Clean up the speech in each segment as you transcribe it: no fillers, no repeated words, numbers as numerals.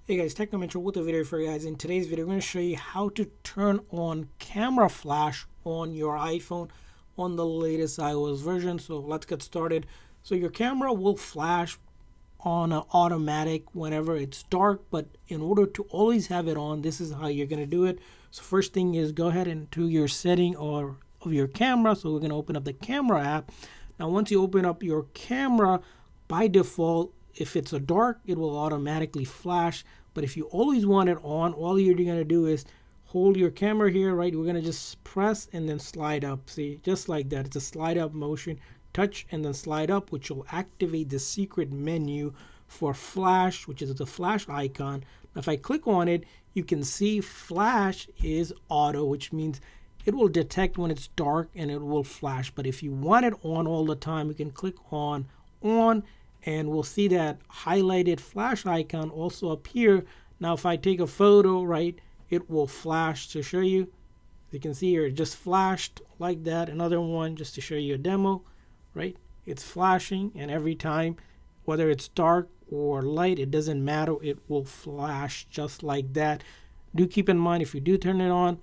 Hey guys, Technomentary with a video for you guys. In today's video, I'm going to show you how to turn on camera flash on your iPhone on the latest iOS version. So let's get started. So your camera will flash on an automatic whenever it's dark, but in order to always have it on, this is how you're going to do it. So first thing is go ahead into your setting of your camera. So we're going to open up the camera app. Now once you open up your camera, by default, if it's a dark, it will automatically flash. But if you always want it on, all you're going to do is hold your camera here, right? We're going to just press and then slide up. See, just like that. It's a slide up motion. Touch and then slide up, which will activate the secret menu for flash, which is the flash icon. Now, if I click on it, you can see flash is auto, which means it will detect when it's dark and it will flash. But if you want it on all the time, you can click on, and we'll see that highlighted flash icon also appear. Now if I take a photo, right, it will flash to show you. You can see here it just flashed like that. Another one just to show you a demo, right? It's flashing, and every time, whether it's dark or light, it doesn't matter, it will flash just like that. Do keep in mind, if you do turn it on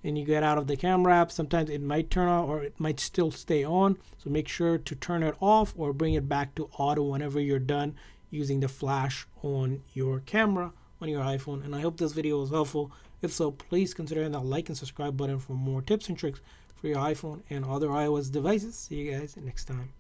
and you get out of the camera app, sometimes it might turn on or it might still stay on. So make sure to turn it off or bring it back to auto whenever you're done using the flash on your camera on your iPhone. And I hope this video was helpful. If so, please consider hitting that like and subscribe button for more tips and tricks for your iPhone and other iOS devices. See you guys next time.